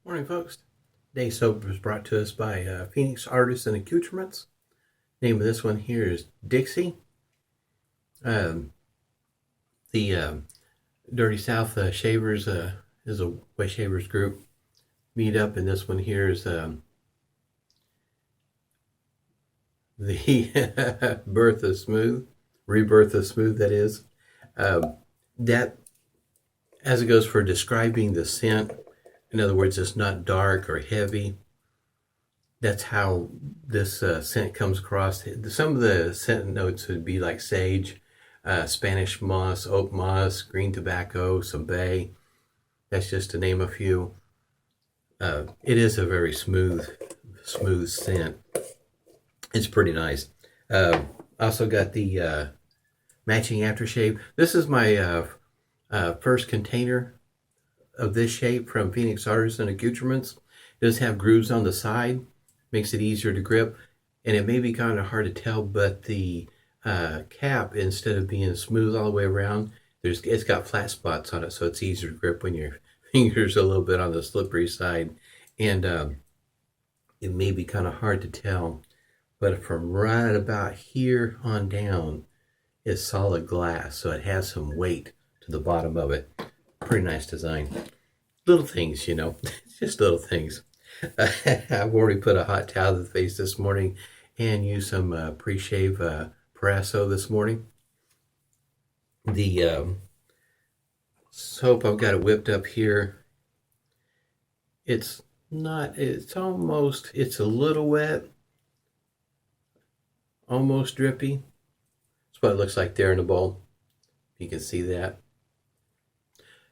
Morning, folks. Today's soap was brought to us by Phoenix Artisan Accoutrements. Name of this one here is Dixie. The Dirty South Shavers is a Wet Shavers group meet up, and this one here is the Birth of Smooth, Rebirth of Smooth. That is that as it goes for describing the scent. In other words, it's not dark or heavy. That's how this scent comes across. Some of the scent notes would be like sage, Spanish moss, oak moss, green tobacco, some bay. That's just to name a few. It is a very smooth scent. It's pretty nice. Also got the matching aftershave. This is my first container of this shape from Phoenix Artisan Accoutrements. It does have grooves on the side, makes it easier to grip, and it may be kind of hard to tell, but the cap, instead of being smooth all the way around, it's got flat spots on it, so it's easier to grip when your fingers are a little bit on the slippery side. And it may be kind of hard to tell, but from right about here on down is solid glass, so it has some weight to the bottom of it. Pretty nice design. Little things, you know, just little things. I've already put a hot towel to the face this morning and used some Preshave Proraso this morning. The soap, I've got it whipped up here. It's a little wet, almost drippy. That's what it looks like there in the bowl. You can see that.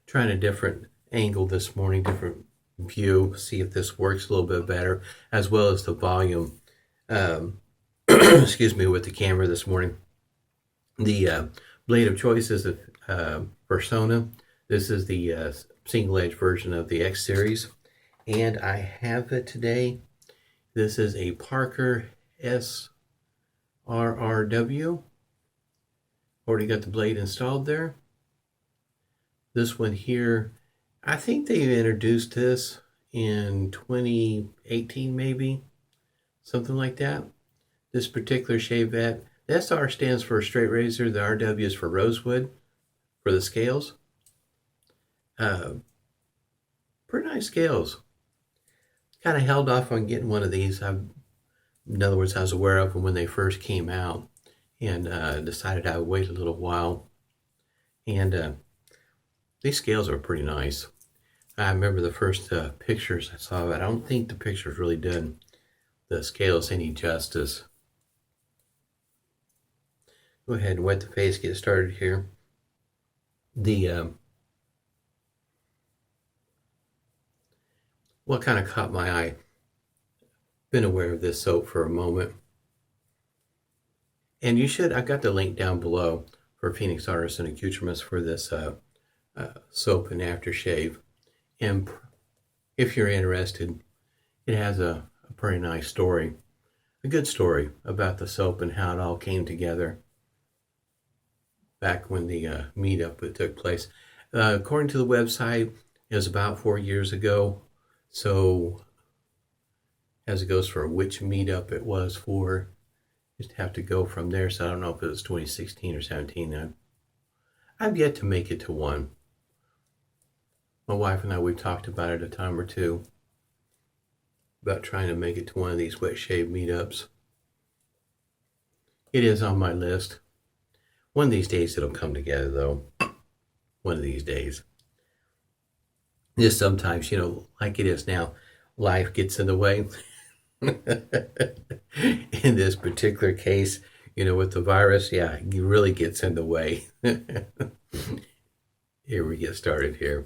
Trying a different angle this morning, different view, see if this works a little bit better, as well as the volume. Excuse me, with the camera this morning. The blade of choice is a Personna. This is the single edge version of the X series, and I have it today. This is a Parker SRRW. Already got the blade installed there. This one here, I think they introduced this in 2018 maybe, something like that. This particular shavette, the SR stands for straight razor, the RW is for rosewood for the scales. Pretty nice scales. Kind of held off on getting one of these. In other words, I was aware of them when they first came out, and decided I would wait a little while. And these scales are pretty nice. I remember the first pictures I saw of it. I don't think the pictures really did the scales any justice. Go ahead and wet the face, get started here. What kind of caught my eye? Been aware of this soap for a moment. And I got the link down below for Phoenix Artisan Accoutrements for this soap and aftershave, and if you're interested, it has a pretty nice story, a good story about the soap and how it all came together back when the meetup took place. According to the website, it was about 4 years ago, so as it goes for which meetup it was for, just have to go from there. So I don't know if it was 2016 or 17. I've yet to make it to one. My wife and I, we've talked about it a time or two, about trying to make it to one of these wet shave meetups. It is on my list. One of these days it'll come together, though. One of these days. Just sometimes, like it is now, life gets in the way. In this particular case, with the virus, yeah, it really gets in the way. Here we get started here.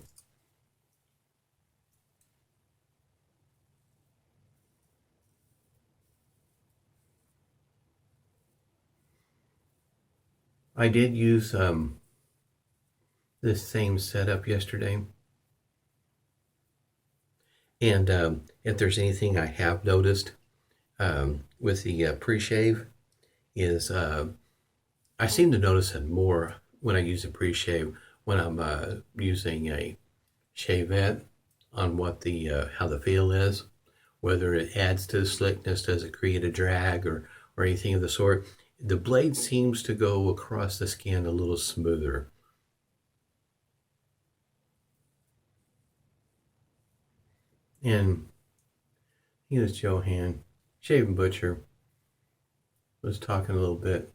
I did use this same setup yesterday. And if there's anything I have noticed with the pre-shave is I seem to notice it more when I use a pre-shave when I'm using a shavette on what the how the feel is, whether it adds to the slickness, does it create a drag or anything of the sort. The blade seems to go across the skin a little smoother. And he was Johan, Shaving Butcher, was talking a little bit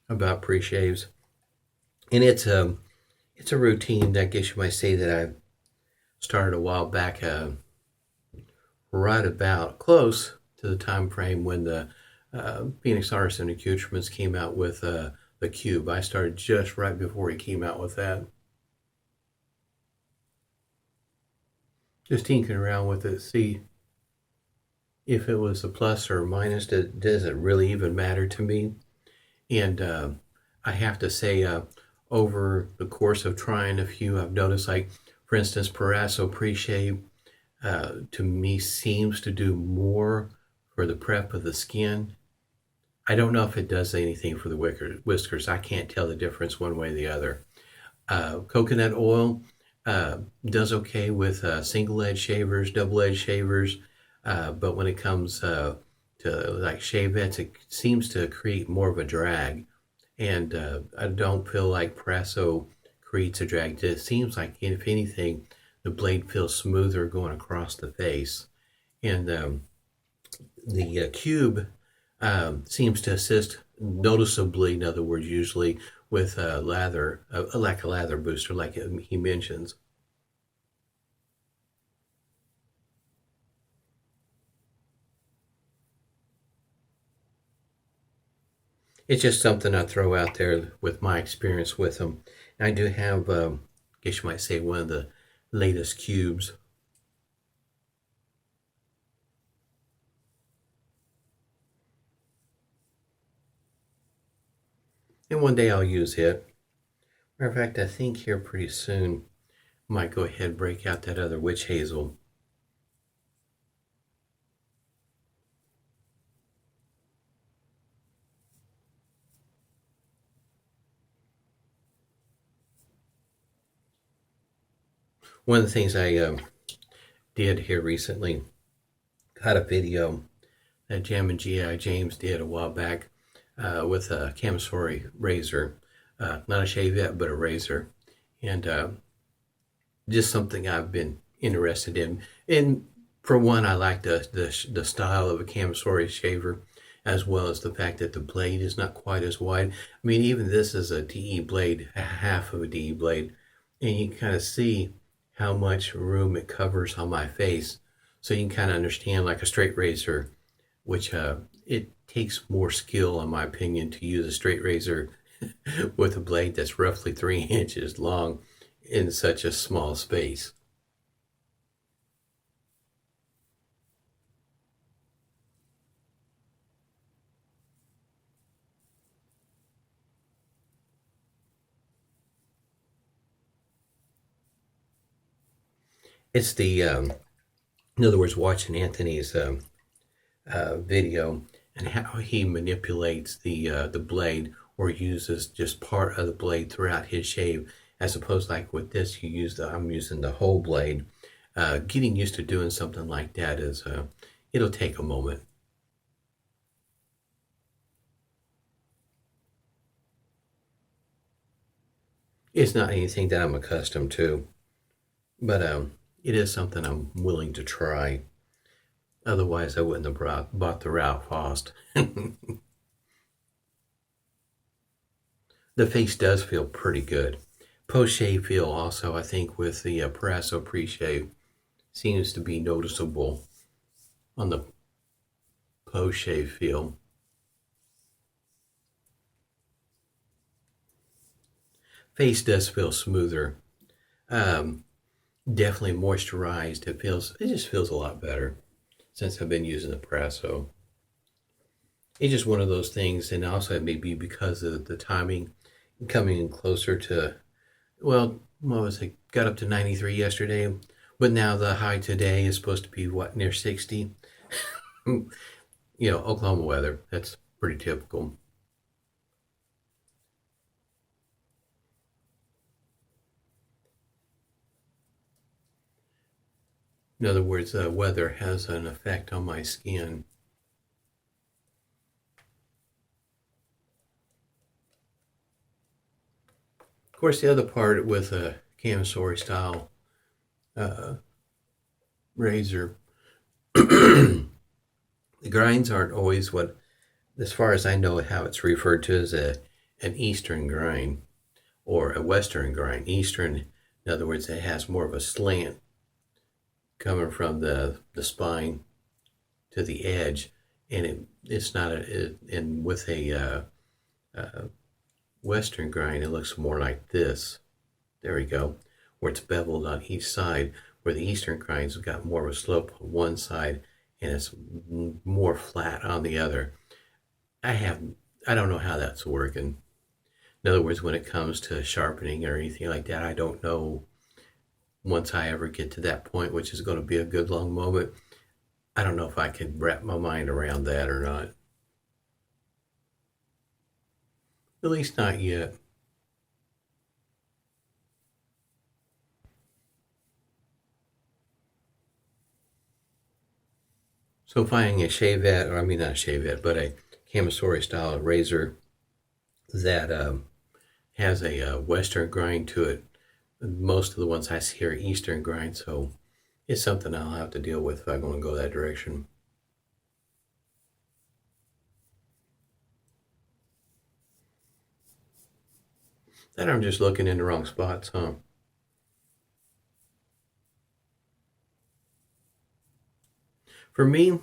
about pre-shaves. And it's a routine, I guess you might say, that I started a while back, right about close to the time frame when the Phoenix Artisan Accoutrements came out with the Cube. I started just right before he came out with that. Just tinkering around with it, see if it was a plus or a minus. Does it really even matter to me? And I have to say, over the course of trying a few, I've noticed, like, for instance, Proraso Preshave, to me, seems to do more for the prep of the skin. I don't know if it does anything for the whiskers. I can't tell the difference one way or the other. Coconut oil does okay with single-edge shavers, double-edge shavers, but when it comes to like shavettes, it seems to create more of a drag. And I don't feel like Proraso creates a drag. It seems like, if anything, the blade feels smoother going across the face. And the Cube seems to assist noticeably, in other words, usually with lather, like a lather booster, like he mentions. It's just something I throw out there with my experience with them. And I do have, I guess you might say, one of the latest Cubes. And one day I'll use it. Matter of fact, I think here pretty soon I might go ahead and break out that other witch hazel. One of the things I did here recently, got a video that Jam and G.I. James did a while back with a Camellia razor. Not a shavette, but a razor. And just something I've been interested in. And for one, I like the style of a Camellia shaver, as well as the fact that the blade is not quite as wide. I mean, even this is a DE blade, a half of a DE blade, and you can kind of see how much room it covers on my face. So you can kind of understand, like a straight razor, which it takes more skill, in my opinion, to use a straight razor with a blade that's roughly 3 inches long in such a small space. It's the, in other words, watching Anthony's video and how he manipulates the blade, or uses just part of the blade throughout his shave, as opposed like with this, I'm using the whole blade. Getting used to doing something like that is it'll take a moment. It's not anything that I'm accustomed to, but it is something I'm willing to try. Otherwise, I wouldn't have bought the Ralph Faust. The face does feel pretty good. Post-shave feel also, I think, with the Proraso pre-shave, seems to be noticeable on the post-shave feel. Face does feel smoother. Definitely moisturized. It just feels a lot better since I've been using the Proraso. It's just one of those things, and also it may be because of the timing, coming in closer to, well, what was it? Got up to 93 yesterday, but now the high today is supposed to be what, near 60. Oklahoma weather. That's pretty typical. In other words, weather has an effect on my skin. Of course, the other part with a camisori style razor, the grinds aren't always what, as far as I know, how it's referred to as an Eastern grind or a Western grind. Eastern, in other words, it has more of a slant coming from the spine to the edge, and it's not and with a Western grind, it looks more like this. There we go, where it's beveled on each side, where the Eastern grinds have got more of a slope on one side and it's more flat on the other. I don't know how that's working. In other words, when it comes to sharpening or anything like that, I don't know. Once I ever get to that point, which is going to be a good long moment, I don't know if I can wrap my mind around that or not. At least not yet. So finding a shavette, or I mean not a shavette, but a camisori style razor that has a Western grind to it. Most of the ones I see are Eastern grind, so it's something I'll have to deal with if I'm going to go that direction. That I'm just looking in the wrong spots, huh? For me,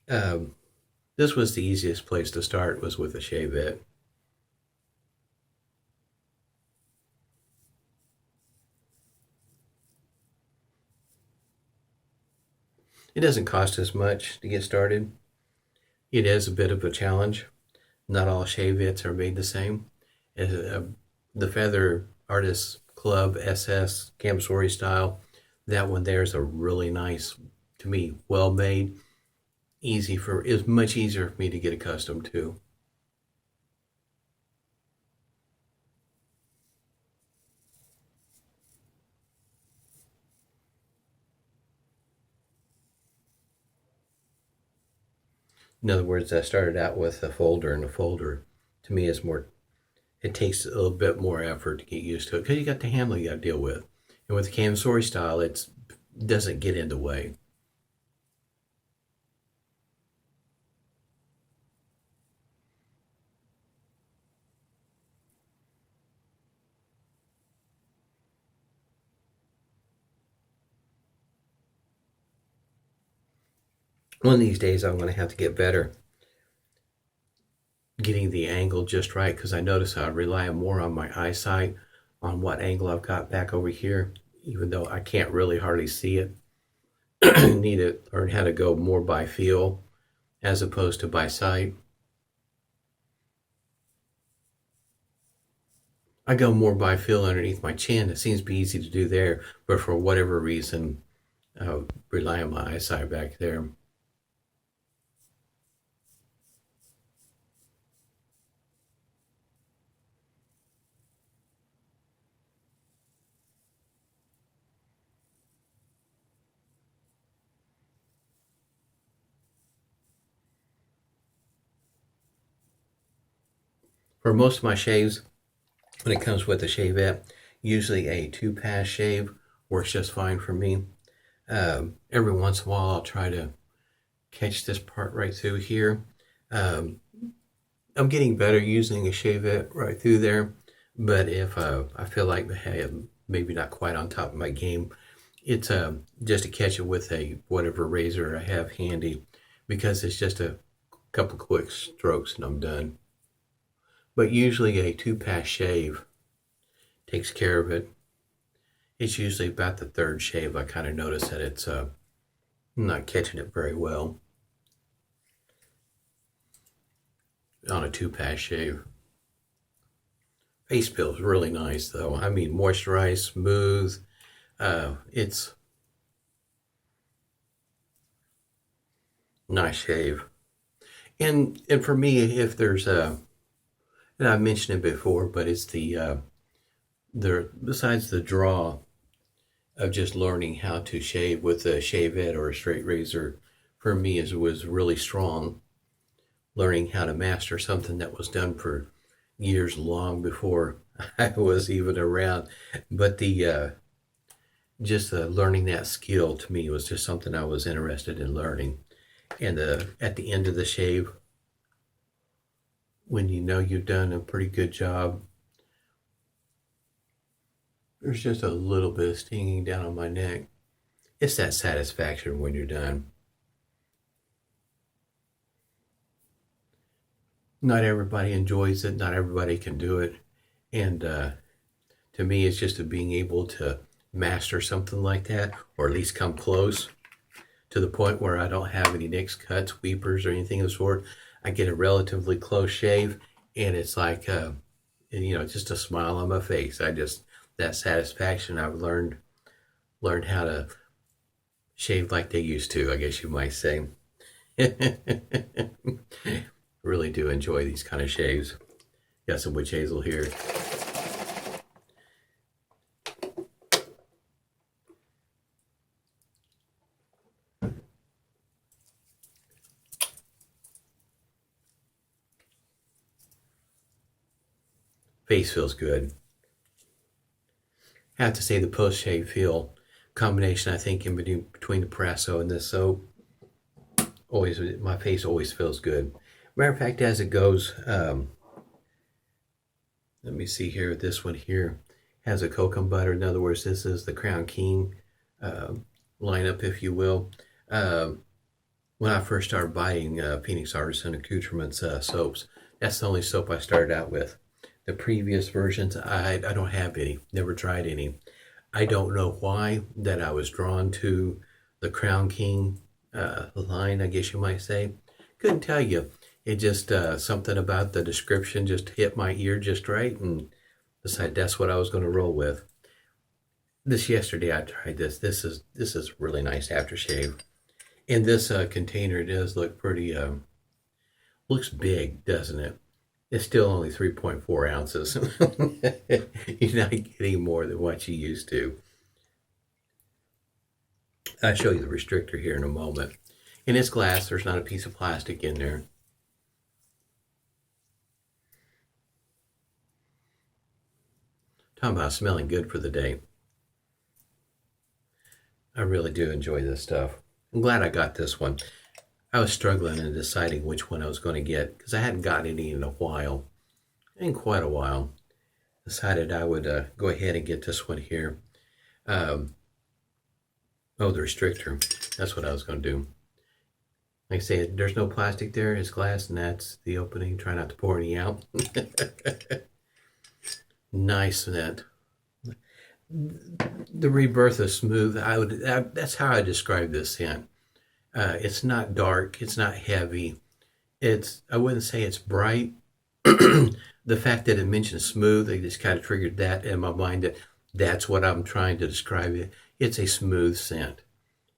this was the easiest place to start, was with a shavette. It doesn't cost as much to get started. It is a bit of a challenge. Not all shavettes are made the same. The Feather Artist Club SS Camisori style, that one there is a really nice, to me, well made. It's much easier for me to get accustomed to. In other words, I started out with a folder, and a folder to me is more, it takes a little bit more effort to get used to it because you got the handle you got to deal with. And with the camisori style, it doesn't get in the way. One of these days, I'm going to have to get better getting the angle just right, because I notice I rely more on my eyesight on what angle I've got back over here, even though I can't really hardly see it. Need to learn how to go more by feel as opposed to by sight. I go more by feel underneath my chin. It seems to be easy to do there, but for whatever reason, I rely on my eyesight back there. For most of my shaves, when it comes with a shavette, usually a 2-pass shave works just fine for me. Every once in a while, I'll try to catch this part right through here. I'm getting better using a shavette right through there, but if I feel like hey, I'm maybe not quite on top of my game, it's just to catch it with a whatever razor I have handy, because it's just a couple quick strokes and I'm done. But usually a 2-pass shave takes care of it. It's usually about the third shave I kind of notice that it's not catching it very well on a 2-pass shave. Face feels really nice though. I mean, moisturized, smooth. It's nice shave. And for me, if there's and I've mentioned it before, but it's the besides the draw of just learning how to shave with a shavette or a straight razor for me was really strong. Learning how to master something that was done for years long before I was even around. But the just learning that skill to me was just something I was interested in learning. And at the end of the shave, when you know you've done a pretty good job, there's just a little bit of stinging down on my neck. It's that satisfaction when you're done. Not everybody enjoys it. Not everybody can do it. And to me, it's just being able to master something like that, or at least come close to the point where I don't have any nicks, cuts, weepers, or anything of the sort. I get a relatively close shave, and it's like, just a smile on my face. That satisfaction. I've learned how to shave like they used to, I guess you might say. Really do enjoy these kind of shaves. Got some witch hazel here. Face feels good. I have to say the post-shave feel combination, I think, in between the Proraso and this soap, my face always feels good. Matter of fact, as it goes, let me see here. This one here has a cocoa butter. In other words, this is the Crown King lineup, if you will. When I first started buying Phoenix Artisan Accoutrements soaps, that's the only soap I started out with. The previous versions, I don't have any, never tried any. I don't know why that I was drawn to the Crown King line, I guess you might say. Couldn't tell you. It just, something about the description just hit my ear just right, and decided that's what I was going to roll with. Yesterday I tried this. This is really nice aftershave. And this container does look pretty, looks big, doesn't it? It's still only 3.4 ounces. You're not getting more than what you used to. I'll show you the restrictor here in a moment. And it's glass. There's not a piece of plastic in there. Talking about smelling good for the day. I really do enjoy this stuff. I'm glad I got this one. I was struggling in deciding which one I was going to get because I hadn't gotten any in a while, in quite a while. Decided I would go ahead and get this one here. The restrictor. That's what I was going to do. Like I say, there's no plastic there. It's glass, and that's the opening. Try not to pour any out. Nice that. The rebirth of smooth. That's how I describe this scent. It's not dark. It's not heavy. I wouldn't say it's bright. The fact that it mentioned smooth, it just kind of triggered that in my mind that's what I'm trying to describe it. It's a smooth scent.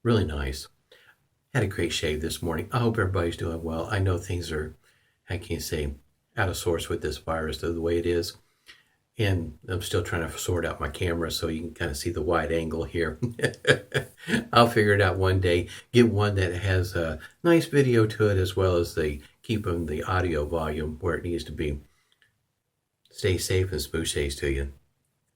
Really nice. Had a great shave this morning. I hope everybody's doing well. I know things are, how can you say, out of sorts with this virus the way it is. And I'm still trying to sort out my camera so you can kind of see the wide angle here. I'll figure it out one day. Get one that has a nice video to it, as well as keeping the audio volume where it needs to be. Stay safe and smooth shaves to you.